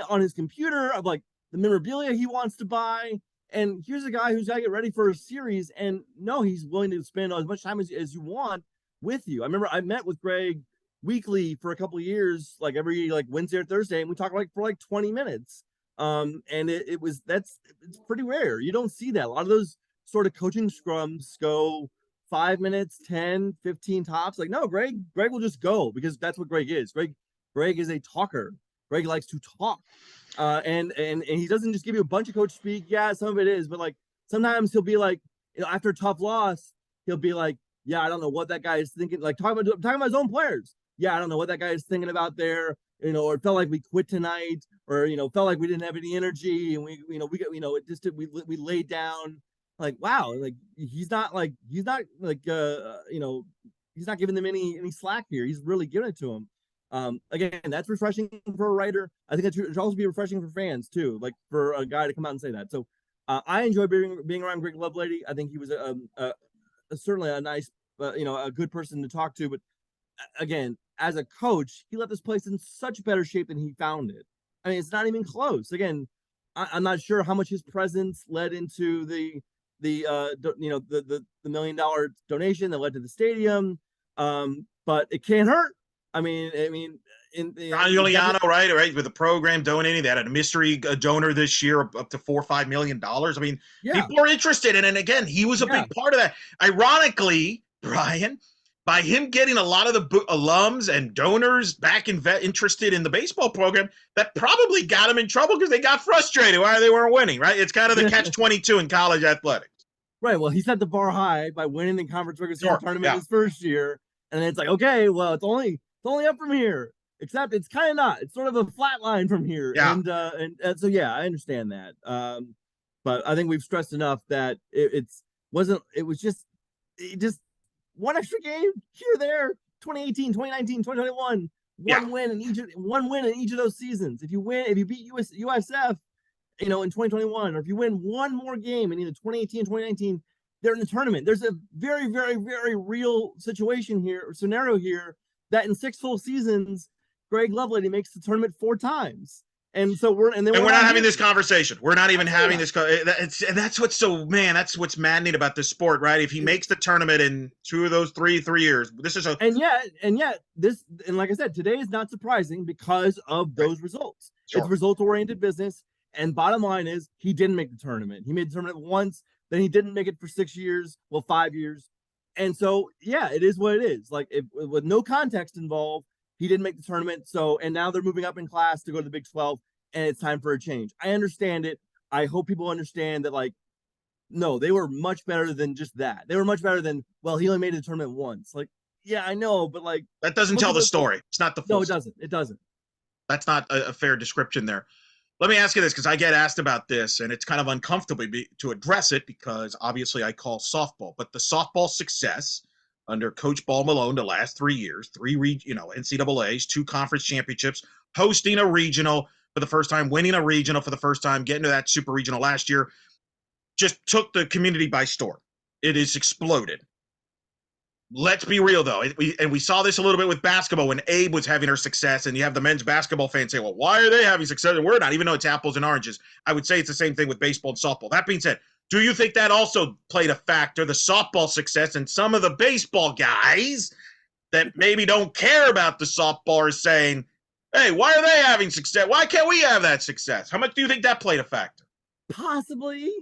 on his computer of like the memorabilia he wants to buy. And here's a guy who's got to get ready for a series, and no, he's willing to spend as much time as you want with you. I remember I met with Greg weekly for a couple of years, like every Wednesday or Thursday, and we talked for 20 minutes. And it's pretty rare. You don't see that. A lot of those sort of coaching scrums go 5 minutes, 10, 15 tops. Like, no, Greg will just go, because that's what Greg is. Greg is a talker. Greg likes to talk. And he doesn't just give you a bunch of coach speak. Yeah, some of it is, but sometimes he'll be like, after a tough loss, he'll be like, yeah, I don't know what that guy is thinking. Like talking about his own players. Yeah, I don't know what that guy is thinking about there. Or it felt like we quit tonight, or felt like we didn't have any energy, and we laid down. Like, wow, he's not giving them any slack here. He's really giving it to them. Again, that's refreshing for a writer. I think it should also be refreshing for fans too, like for a guy to come out and say that. So I enjoy being around Greg Lovelady. I think he was certainly a nice, a good person to talk to. But again, as a coach, he left this place in such better shape than he found it. I mean, it's not even close. Again, I'm not sure how much his presence led into the $1 million donation that led to the stadium. But it can't hurt. I mean, John Giuliano, right, with the program donating, they had a mystery donor this year up to $4 or $5 million. I mean, people are interested in it. And again, he was a big part of that. Ironically, Brian, by him getting a lot of the alums and donors back interested in the baseball program, that probably got him in trouble because they got frustrated why they weren't winning, right? It's kind of the catch-22 in college athletics. Right. Well, he set the bar high by winning the conference regular season tournament his first year. And then it's like, okay, well, it's only up from here. Except it's kind of not. It's sort of a flat line from here. Yeah. And so, yeah, I understand that. But I think we've stressed enough that it was just one extra game here or there. 2018, 2019, 2021, one win in each of those seasons. If you beat USF, in 2021, or if you win one more game in either 2018 and 2019, they're in the tournament. There's a very, very, very real situation here, or scenario here, that in 6 full seasons, Greg Lovelady makes the tournament 4 times. And so we're not having this conversation. We're not even having this. That's what's that's what's maddening about this sport, right? If he makes the tournament in 2 of those 3 years, this is and yet this, and like I said, today is not surprising because of those results. Sure. It's result-oriented business. And bottom line is, he didn't make the tournament. He made the tournament once, then he didn't make it for 6 years, 5 years. And so, yeah, it is what it is. With no context involved, he didn't make the tournament. So, and now they're moving up in class to go to the Big 12, and it's time for a change. I understand it. I hope people understand that, no, they were much better than just that. They were much better than, well, he only made the tournament once. Yeah, I know, but that doesn't tell the story. It's not the full story. It doesn't. That's not a fair description there. Let me ask you this, because I get asked about this, and it's kind of uncomfortable to address it because obviously I call softball. But the softball success under Coach Ball Malone the last 3 years, 3 NCAAs, 2 conference championships, hosting a regional for the first time, winning a regional for the first time, getting to that super regional last year, just took the community by storm. It has exploded. Let's be real, though. We saw this a little bit with basketball when Abe was having her success, and you have the men's basketball fans say, well, why are they having success and we're not, even though it's apples and oranges? I would say it's the same thing with baseball and softball. That being said, Do you think that also played a factor, the softball success, and some of the baseball guys that maybe don't care about the softball are saying, hey, why are they having success? Why can't we have that success? How much do you think that played a factor? Possibly,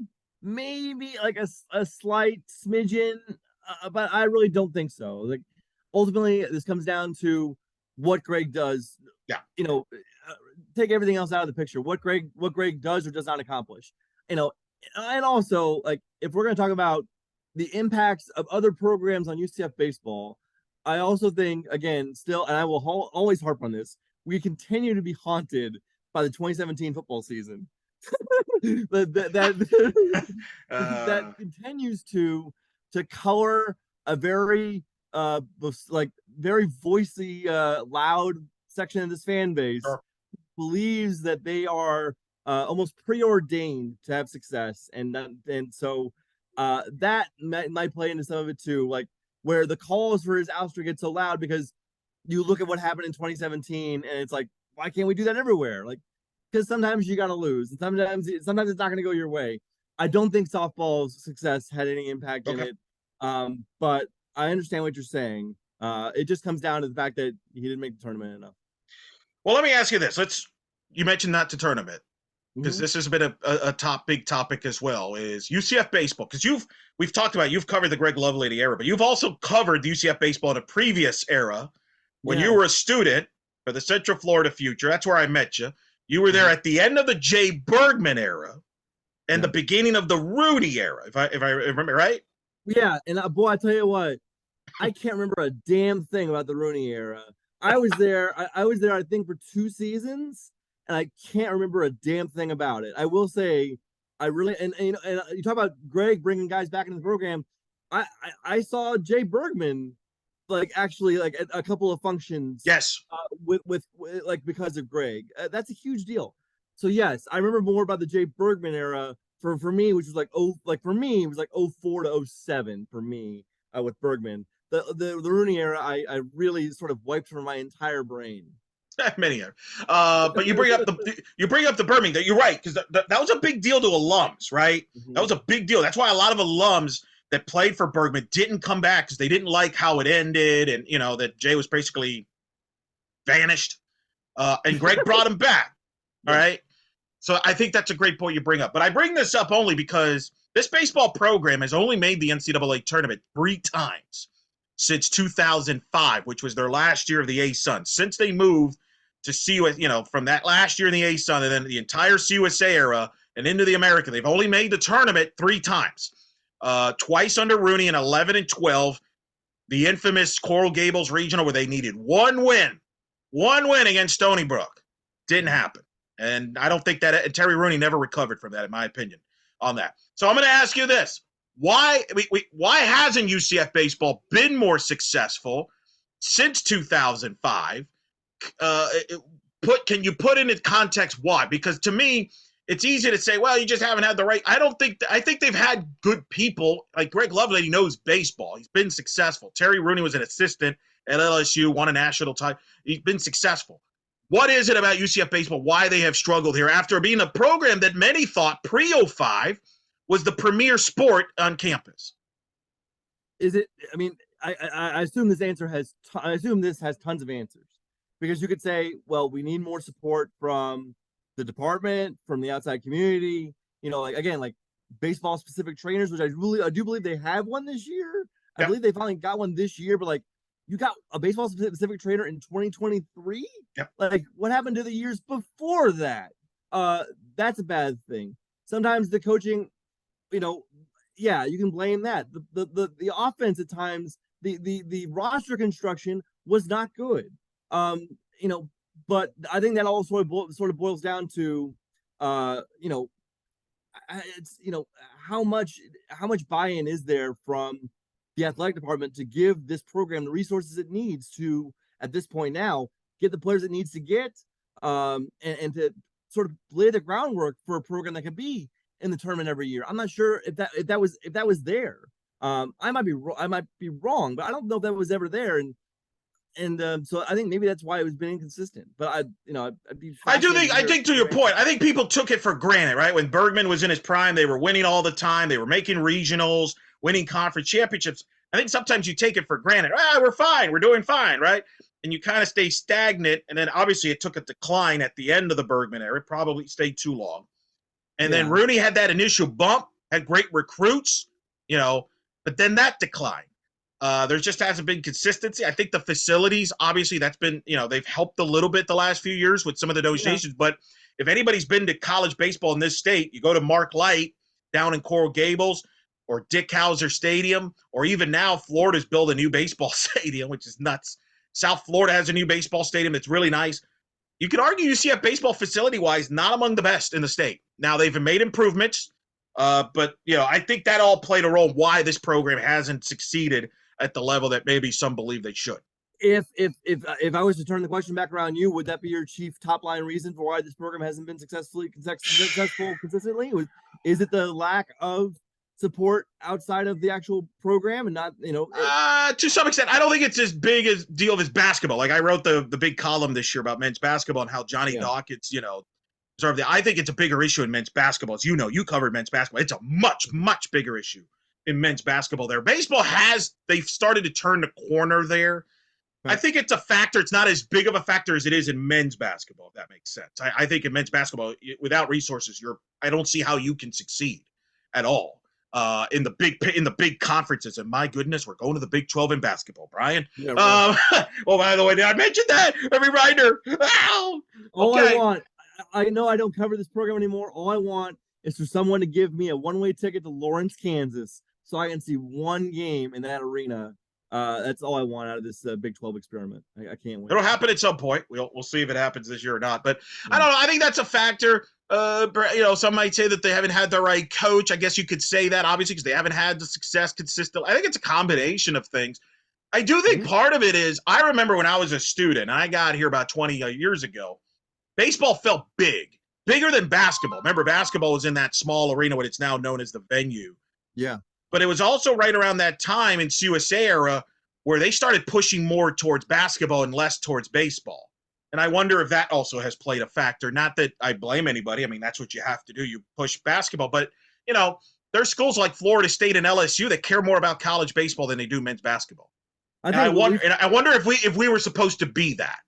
maybe like a slight smidgen, but I really don't think so. Like ultimately, this comes down to what Greg does. Yeah. Take everything else out of the picture. What Greg does or does not accomplish. You know, and also like if we're going to talk about the impacts of other programs on UCF baseball, I also think again, still, and I will always harp on this, we continue to be haunted by the 2017 football season. that that continues to color a very like very voicey loud section of this fan base. Sure. Believes that they are almost preordained to have success, and so that might play into some of it too, like where the calls for his ouster get so loud because you look at what happened in 2017 and it's like, why can't we do that everywhere? Like, because sometimes you got to lose, and sometimes it's not going to go your way. I don't think softball's success had any impact in it, but I understand what you're saying. It just comes down to the fact that he didn't make the tournament enough. Well, let me ask you this. You mentioned not to tournament because this has been a big topic as well, is UCF baseball. Because we've talked about, you've covered the Greg Lovelady era, but you've also covered the UCF baseball in a previous era when you were a student for the Central Florida Future. That's where I met you. You were there at the end of the Jay Bergman era and the beginning of the Rooney era, if I remember right. Yeah, and boy, I tell you what, I can't remember a damn thing about the Rooney era. I was there. I was there, I think, for 2 seasons, and I can't remember a damn thing about it. I will say, I really and you talk about Greg bringing guys back into the program. I saw Jay Bergman, like actually like a couple of functions. Yes. With like because of Greg, that's a huge deal. So yes, I remember more about the Jay Bergman era for me, which was for me it was like 04 to 07 for me with Bergman. The Rooney era, I really sort of wiped from my entire brain. Many are, but you bring up the Birmingham. You're right, because that was a big deal to alums, right? That was a big deal. That's why a lot of alums that played for Bergman didn't come back because they didn't like how it ended, and that Jay was basically vanished. And Greg brought him back. All right. So I think that's a great point you bring up. But I bring this up only because this baseball program has only made the NCAA tournament 3 times since 2005, which was their last year of the A-Sun. Since they moved to CUS, from that last year in the A-Sun and then the entire CUSA era and into the American, they've only made the tournament 3 times. Twice under Rooney in 11 and 12. The infamous Coral Gables Regional where they needed one win against Stony Brook. Didn't happen. And I don't think that Terry Rooney never recovered from that, in my opinion, on that. So I'm going to ask you this. Why hasn't UCF baseball been more successful since 2005? Can you put into context why? Because to me, it's easy to say, well, you just haven't had the right. I think they've had good people. Like Greg Lovelady knows baseball. He's been successful. Terry Rooney was an assistant at LSU, won a national title. He's been successful. What is it about UCF baseball, why they have struggled here after being a program that many thought pre-05 was the premier sport on campus? Is it? I mean, I assume this answer has. I assume this has tons of answers, because you could say, well, we need more support from the department, from the outside community. Like baseball specific trainers, which I do believe they have one this year. I believe they finally got one this year, but like you got a baseball specific trainer in 2023. Like what happened to the years before that? That's a bad thing. Sometimes the coaching, you can blame that. The offense at times, the roster construction was not good. But I think that all sort of boils down to it's how much buy-in is there from the athletic department to give this program the resources it needs to, at this point now, get the players it needs to get, and to sort of lay the groundwork for a program that can be in the tournament every year. I'm not sure if that was there. I might be wrong, but I don't know if that was ever there. And So I think maybe that's why it was been inconsistent. But I'd be I do fascinated think, to I hear think to your point, I think people took it for granted, right? When Bergman was in his prime, they were winning all the time. They were making regionals, winning conference championships. I think sometimes you take it for granted. We're fine. We're doing fine, right? And you kind of stay stagnant. And then obviously it took a decline at the end of the Bergman era. It probably stayed too long. And then Rooney had that initial bump, had great recruits, but then that declined. There just hasn't been consistency. I think the facilities, obviously, that's been, they've helped a little bit the last few years with some of the donations. Yeah. But if anybody's been to college baseball in this state, you go to Mark Light down in Coral Gables or Dick Howser Stadium, or even now Florida's built a new baseball stadium, which is nuts. South Florida has a new baseball stadium that's really nice. You could argue UCF baseball facility-wise, not among the best in the state. Now, they've made improvements, but, I think that all played a role in why this program hasn't succeeded at the level that maybe some believe they should. If I was to turn the question back around you, would that be your chief top line reason for why this program hasn't been successful consistently? Is it the lack of support outside of the actual program and not, to some extent, I don't think it's as big a deal as basketball. Like I wrote the big column this year about men's basketball and how Johnny Dawkins, I think it's a bigger issue in men's basketball. As you covered men's basketball. It's a much, much bigger issue in men's basketball there. Baseball they've started to turn the corner there. Right. I think it's a factor. It's not as big of a factor as it is in men's basketball, if that makes sense. I think in men's basketball, without resources, I don't see how you can succeed at all in the big conferences. And my goodness, we're going to the Big 12 in basketball, Brian. Yeah, right. Well, by the way, did I mention that? Every writer. Ow! All I want, I know I don't cover this program anymore. All I want is for someone to give me a one-way ticket to Lawrence, Kansas, so I can see one game in that arena. That's all I want out of this Big 12 experiment. I can't wait. It'll happen at some point. We'll see if it happens this year or not. But I don't know. I think that's a factor. Some might say that they haven't had the right coach. I guess you could say that, obviously, because they haven't had the success consistently. I think it's a combination of things. I do think part of it is, I remember when I was a student, and I got here about 20 years ago, baseball felt bigger than basketball. Remember, basketball was in that small arena, what it's now known as the Venue. Yeah. But it was also right around that time in CUSA era where they started pushing more towards basketball and less towards baseball. And I wonder if that also has played a factor. Not that I blame anybody. I mean, that's what you have to do. You push basketball. But, there's schools like Florida State and LSU that care more about college baseball than they do men's basketball. I wonder if we were supposed to be that.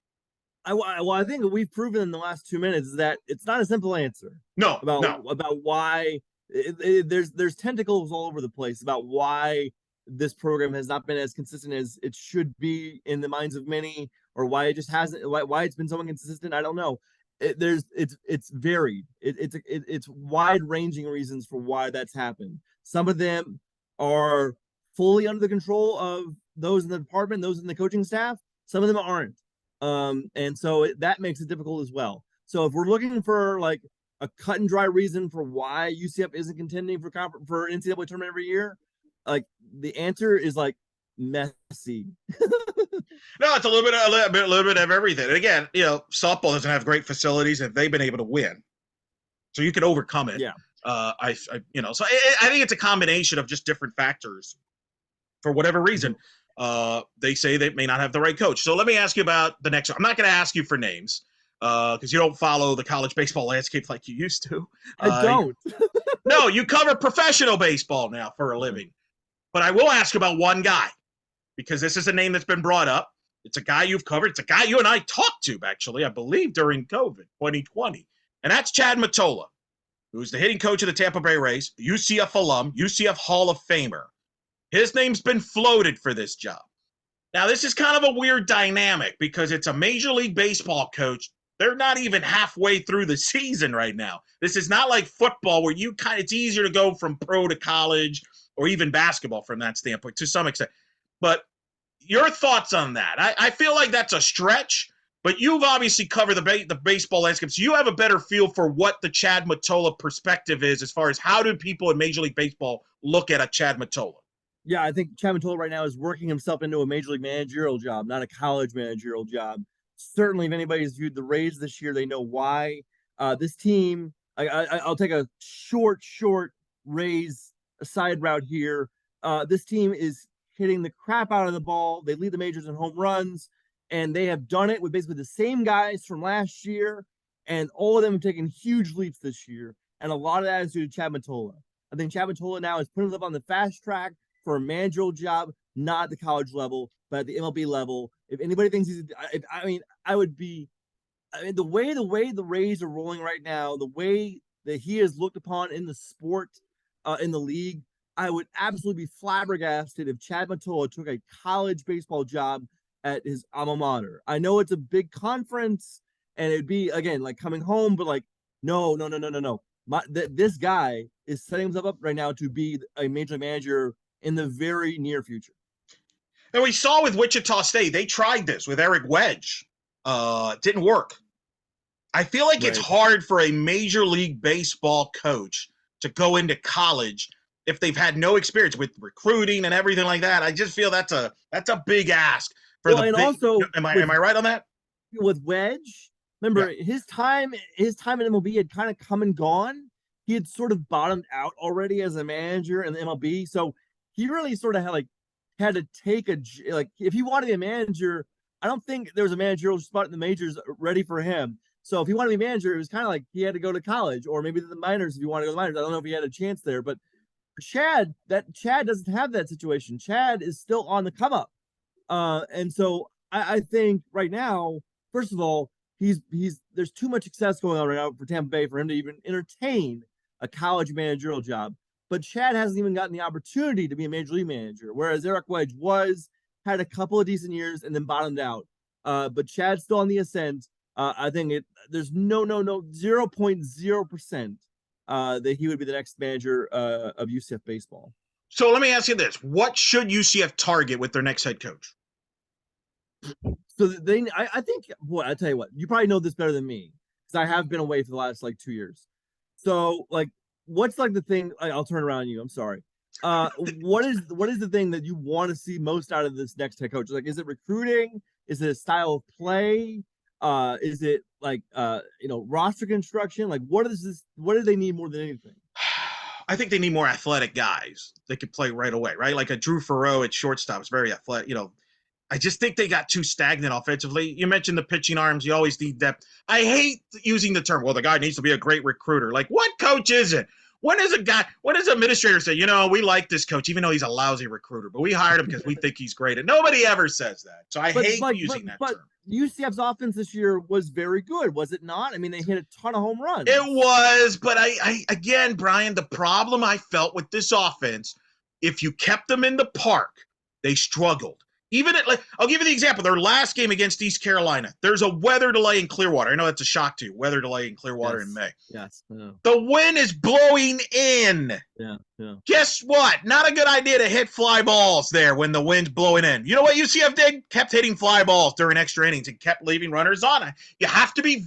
I think what we've proven in the last 2 minutes is that it's not a simple answer. No. About why there's tentacles all over the place about why this program has not been as consistent as it should be in the minds of many, or why it just hasn't, why it's been so inconsistent. I don't know. It's varied. It's wide ranging reasons for why that's happened. Some of them are fully under the control of those in the department, those in the coaching staff. Some of them aren't. And so that makes it difficult as well. So if we're looking for like a cut and dry reason for why UCF isn't contending for NCAA tournament every year, like the answer is like messy. No, it's a little bit of everything. And again, softball doesn't have great facilities, and they've been able to win, so you can overcome it. Yeah. So I think it's a combination of just different factors for whatever reason. They say they may not have the right coach. So let me ask you about the next one. I'm not going to ask you for names because you don't follow the college baseball landscape like you used to. I don't. No, you cover professional baseball now for a living. But I will ask about one guy, because this is a name that's been brought up. It's a guy you've covered. It's a guy you and I talked to, actually, I believe, during COVID 2020. And that's Chad Mottola, who's the hitting coach of the Tampa Bay Rays, the UCF alum, UCF Hall of Famer. His name's been floated for this job. Now, this is kind of a weird dynamic because it's a Major League Baseball coach. They're not even halfway through the season right now. This is not like football where it's easier to go from pro to college, or even basketball from that standpoint to some extent. But your thoughts on that? I feel like that's a stretch, but you've obviously covered the baseball landscape, so you have a better feel for what the Chad Mottola perspective is as far as how do people in Major League Baseball look at a Chad Mottola? Yeah, I think Chad Mottola right now is working himself into a Major League managerial job, not a college managerial job. Certainly, if anybody's viewed the Rays this year, they know why. This team, I'll take a short Rays side route here. This team is hitting the crap out of the ball. They lead the majors in home runs. and they have done it with basically the same guys from last year, and all of them have taken huge leaps this year. And a lot of that is due to Chad Mottola. I think Chad Mottola now is putting himself on the fast track for a managerial job, not at the college level, but at the MLB level. If anybody thinks I would be. I mean, the way the Rays are rolling right now, the way that he is looked upon in the sport, in the league, I would absolutely be flabbergasted if Chad Mottola took a college baseball job at his alma mater. I know it's a big conference, and it'd be again like coming home, but like no. This guy is setting himself up right now to be a major league manager in the very near future. And we saw with Wichita State, they tried this with Eric Wedge. It didn't work. I feel like it's hard for a Major League Baseball coach to go into college if they've had no experience with recruiting and everything like that. I just feel that's a big ask for also, am I right on that? With Wedge, remember his time in MLB had kind of come and gone. He had sort of bottomed out already as a manager in the MLB, so he really sort of had to take if he wanted to be a manager. I don't think there was a managerial spot in the majors ready for him. So if he wanted to be a manager, it was kind of like he had to go to college, or maybe the minors if you want to go to the minors. I don't know if he had a chance there, but Chad doesn't have that situation. Chad is still on the come up. And so I think right now, first of all, there's too much success going on right now for Tampa Bay for him to even entertain a college managerial job. But Chad hasn't even gotten the opportunity to be a major league manager, whereas Eric Wedge had a couple of decent years and then bottomed out. But Chad's still on the ascent. I think there's no 0.0% that he would be the next manager of UCF baseball. So let me ask you this: what should UCF target with their next head coach? So I think, I tell you what, you probably know this better than me because I have been away for the last 2 years. So what's the thing? I'll turn around on you. I'm sorry. What is the thing that you want to see most out of this next head coach? Is it recruiting? Is it a style of play? Is it roster construction? What do they need more than anything? I think they need more athletic guys that could play right away, right? Like a Drew Farrow at shortstop is very athletic. I just think they got too stagnant offensively. You mentioned the pitching arms. You always need depth. I hate using the term, well, the guy needs to be a great recruiter. What coach is it? When does administrator say, we like this coach, even though he's a lousy recruiter, but we hired him because we think he's great. And nobody ever says that. So I hate using that term. UCF's offense this year was very good, was it not? I mean, they hit a ton of home runs. It was, but I again, Brian, the problem I felt with this offense, if you kept them in the park, they struggled. I'll give you the example. Their last game against East Carolina, there's a weather delay in Clearwater. I know that's a shock to you. Weather delay in Clearwater in May. Yes. Yeah. The wind is blowing in. Yeah. Guess what? Not a good idea to hit fly balls there when the wind's blowing in. You know what UCF did? Kept hitting fly balls during extra innings and kept leaving runners on. You have to be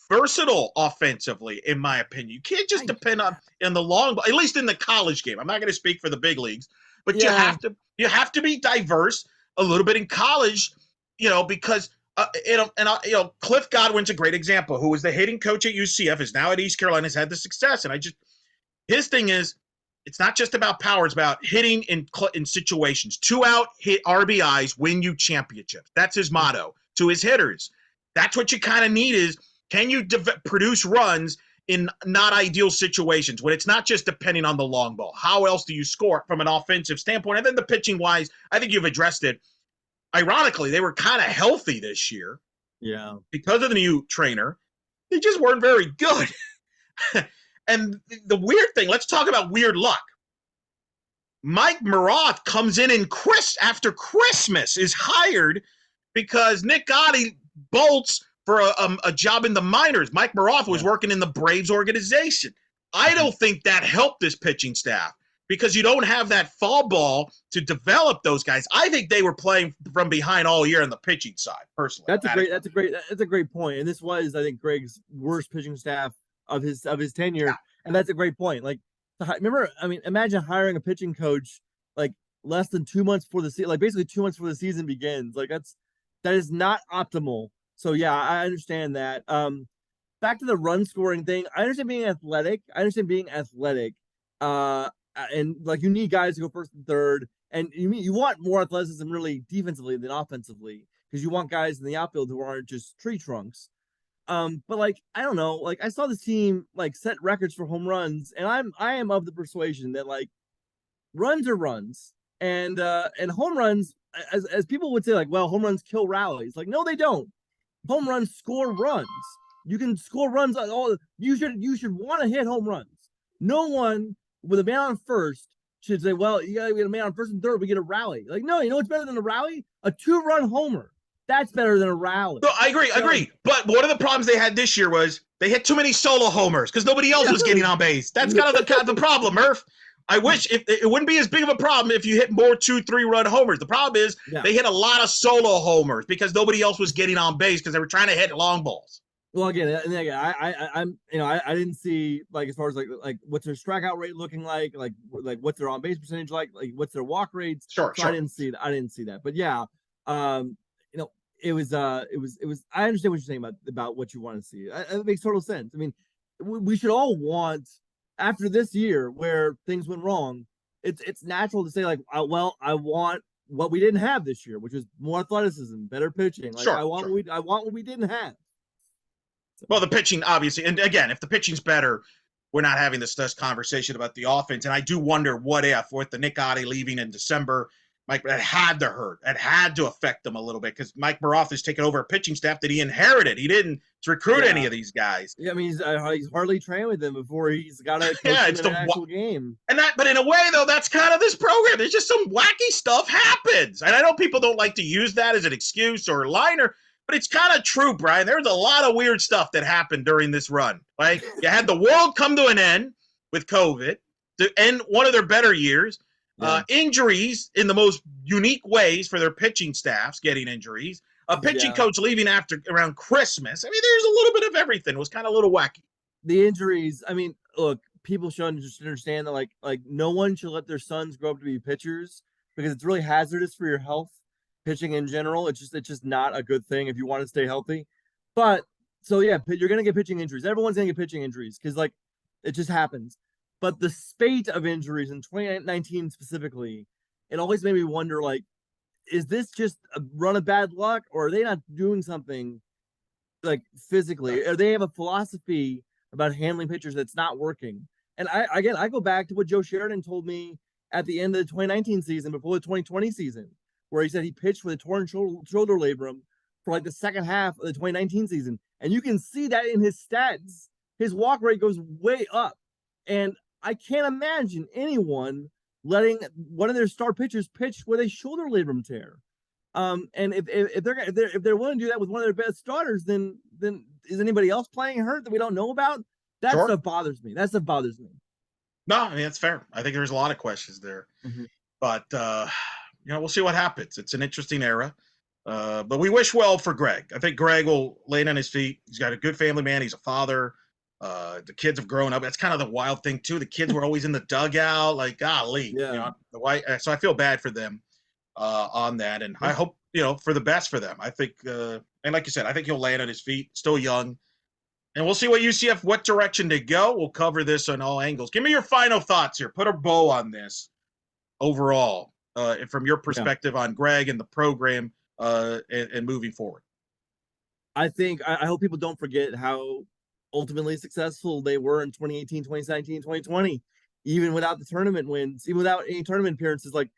versatile offensively, in my opinion. You can't just depend on in the long ball, at least in the college game. I'm not going to speak for the big leagues, but you have to be diverse a little bit in college, because Cliff Godwin's a great example, who was the hitting coach at UCF, is now at East Carolina, has had the success. And his thing is, it's not just about power, it's about hitting in situations. 2-out hit RBIs win you championships. That's his motto to his hitters. That's what you kind of need is, can you produce runs in not ideal situations when it's not just depending on the long ball? How else do you score from an offensive standpoint? And then the pitching wise, I think you've addressed it. Ironically, they were kind of healthy this year. Yeah. Because of the new trainer. They just weren't very good. And the weird thing, let's talk about weird luck. Mike Maroth comes in after Christmas, is hired because Nick Gotti bolts for a job in the minors. Mike Maroth was working in the Braves organization. I don't think that helped this pitching staff because you don't have that fall ball to develop those guys. I think they were playing from behind all year on the pitching side, personally. That's a great point. And this was, I think, Greg's worst pitching staff of his tenure. Yeah. And that's a great point. Imagine hiring a pitching coach less than 2 months before the season, basically 2 months before the season begins. That is not optimal. So yeah, I understand that. Back to the run scoring thing. I understand being athletic. And you need guys to go first and third, and you want more athleticism really defensively than offensively. because you want guys in the outfield who aren't just tree trunks. But like I don't know, like I saw this team like set records for home runs, and I am of the persuasion that like runs are runs, and home runs, as people would say, like, well, home runs kill rallies. Like, no, they don't. Home runs score runs. You can score runs on all. You should want to hit home runs. No one with a man on first should say, well, you gotta get a man on first and third, we get a rally. Like, no, you know what's better than a rally? A 2-run homer. That's better than a rally. No, I agree. But one of the problems they had this year was they hit too many solo homers because nobody else was getting on base. That's kind of the problem, Murph. I wish it wouldn't be as big of a problem if you hit more 2-3-run homers. The problem is they hit a lot of solo homers because nobody else was getting on base because they were trying to hit long balls. Well, again, I'm I didn't see, like, as far as like what's their strikeout rate looking like what's their on base percentage like what's their walk rates. Sure. I didn't see that, but yeah, it was I understand what you're saying about what you want to see. It makes total sense. I mean, we should all want, after this year where things went wrong, it's natural to say, like, I want what we didn't have this year, which was more athleticism, better pitching. Like, I want what we didn't have. Well, the pitching, obviously, and again, if the pitching's better, we're not having this conversation about the offense. And I do wonder what if, with the Nick Gotti leaving in December, Mike, that had to hurt. It had to affect them a little bit because Mike Baroff has taken over a pitching staff that he inherited. He didn't recruit any of these guys. Yeah, I mean, he's hardly trained with them before he's got a it's the actual game. But in a way, though, that's kind of this program. There's just some wacky stuff happens, and I know people don't like to use that as an excuse or a liner. But it's kind of true, Brian. There's a lot of weird stuff that happened during this run. Like, you had the world come to an end with COVID to end one of their better years. Injuries in the most unique ways for their pitching staffs, getting injuries. A pitching coach leaving around Christmas. I mean, there's a little bit of everything. It was kind of a little wacky. The injuries, I mean, look, people should understand that like no one should let their sons grow up to be pitchers because it's really hazardous for your health. Pitching in general, it's just not a good thing if you want to stay healthy. But so yeah, you're gonna get pitching injuries. Everyone's gonna get pitching injuries because like it just happens. But the spate of injuries in 2019 specifically, it always made me wonder, like, is this just a run of bad luck, or are they not doing something like physically? Or they have a philosophy about handling pitchers that's not working? And I go back to what Joe Sheridan told me at the end of the 2019 season, before the 2020 season, where he said he pitched with a torn shoulder labrum for like the second half of the 2019 season. And you can see that in his stats. His walk rate goes way up. And I can't imagine anyone letting one of their star pitchers pitch with a shoulder labrum tear. And if they're willing to do that with one of their best starters, then is anybody else playing hurt that we don't know about? That stuff bothers me. That stuff bothers me. No, I mean, that's fair. I think there's a lot of questions there. Mm-hmm. But we'll see what happens. It's an interesting era. But we wish well for Greg. I think Greg will land on his feet. He's got a good family man. He's a father. The kids have grown up. That's kind of the wild thing, too. The kids were always in the dugout. Like, golly. Yeah. So I feel bad for them on that. And I hope, for the best for them. I think, and like you said, I think he'll land on his feet. Still young. And we'll see what direction to go. We'll cover this on all angles. Give me your final thoughts here. Put a bow on this overall. From your perspective on Greg and the program and moving forward. I hope people don't forget how ultimately successful they were in 2018, 2019, 2020, even without the tournament wins, even without any tournament appearances. Like,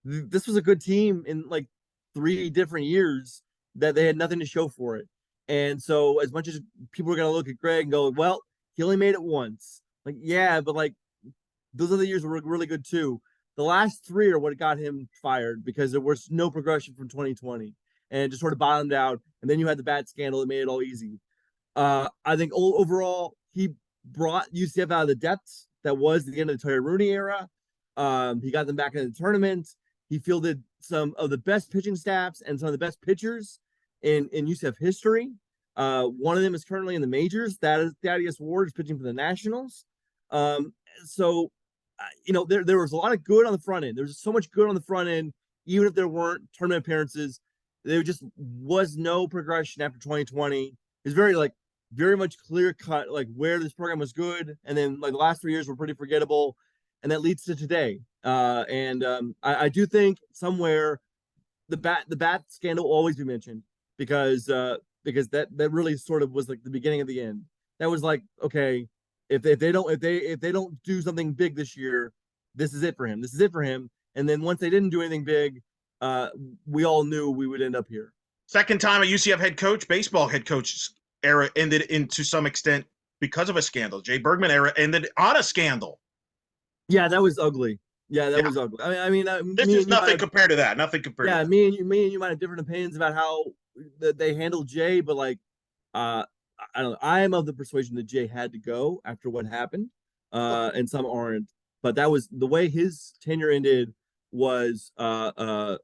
this was a good team in like 3 different years that they had nothing to show for it. And so as much as people are going to look at Greg and go, well, he only made it once. Like, yeah, but like those other years were really good too. The last 3 are what got him fired because there was no progression from 2020 and it just sort of bottomed out. And then you had the bat scandal that made it all easy. I think overall, he brought UCF out of the depths that was the end of the Terry Rooney era. He got them back in the tournament. He fielded some of the best pitching staffs and some of the best pitchers in UCF history. One of them is currently in the majors. That is Thaddeus Ward, is pitching for the Nationals. There was a lot of good on the front end. There was so much good on the front end, even if there weren't tournament appearances. There just was no progression after 2020. It's very much clear cut, like where this program was good, and then like the last 3 years were pretty forgettable, and that leads to today. I do think somewhere the bat scandal will always be mentioned because that really sort of was like the beginning of the end. That was like, okay, if they don't do something big this year, this is it for him. This is it for him. And then once they didn't do anything big, we all knew we would end up here. Second time a UCF head coach, baseball head coach era ended in to some extent because of a scandal. Jay Bergman era ended on a scandal. Yeah, that was ugly. Yeah, that was ugly. I mean, this is nothing compared to that. Nothing compared. Yeah, to that. me and you might have different opinions about how they handled Jay, but like, I don't know. I am of the persuasion that Jay had to go after what happened, and some aren't. But that was the way his tenure ended was, yeah,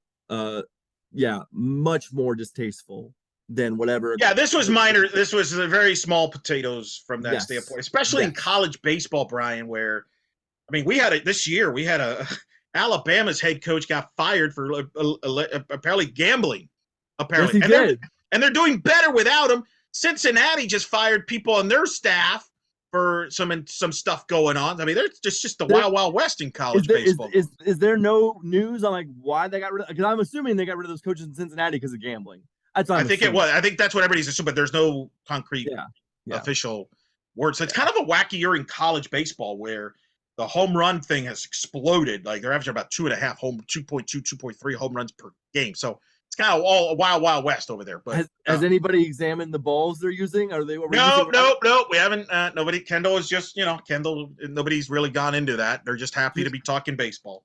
much more distasteful than whatever. Yeah, this was minor. This was very small potatoes from that standpoint, especially in college baseball, Brian, where, I mean, this year we had Alabama's head coach got fired for apparently gambling. Apparently, yes, he did. And they're doing better without him. Cincinnati just fired people on their staff for some stuff going on. I mean, there's just the wild west in college baseball. Is there no news on like why they got rid of? Because I'm assuming they got rid of those coaches in Cincinnati because of gambling. I think it was. I think that's what everybody's assuming, but there's no concrete official words. So it's kind of a wacky year in college baseball where the home run thing has exploded. Like they're averaging about 2.5 2.2, 2.3 home runs per game. So it's kind of all a wild west over there. But has anybody examined the balls they're using? Are they? No. We haven't. Nobody. Kendall is just, Kendall. Nobody's really gone into that. They're just happy to be talking baseball.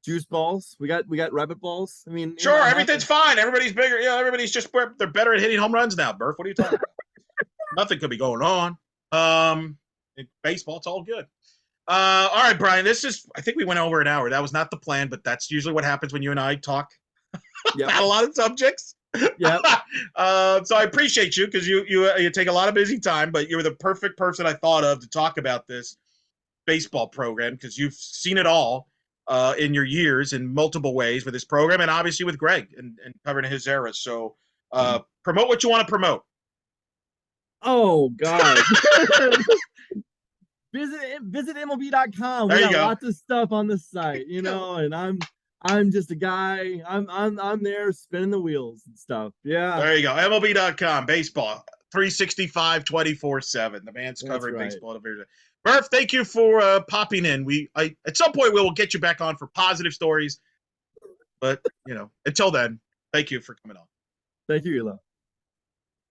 Juice balls. We got rabbit balls. I mean, sure, everything's fine. Everybody's bigger. Everybody's just, they're better at hitting home runs now. Burf, what are you talking about? Nothing could be going on. In baseball, it's all good. All right, Brian. I think we went over an hour. That was not the plan, but that's usually what happens when you and I talk about a lot of subjects. Yeah. So I appreciate you because you take a lot of busy time, but you were the perfect person I thought of to talk about this baseball program because you've seen it all in your years in multiple ways with this program and obviously with Greg and covering his era. So promote what you want to promote. Oh God. Visit MLB.com. We got lots of stuff on the site, and I'm just a guy. I'm there spinning the wheels and stuff. Yeah. There you go. MLB.com, baseball, 365, 24/7. The man's covering baseball. Murph, thank you for popping in. At some point we will get you back on for positive stories. But until then, thank you for coming on. Thank you, Elo.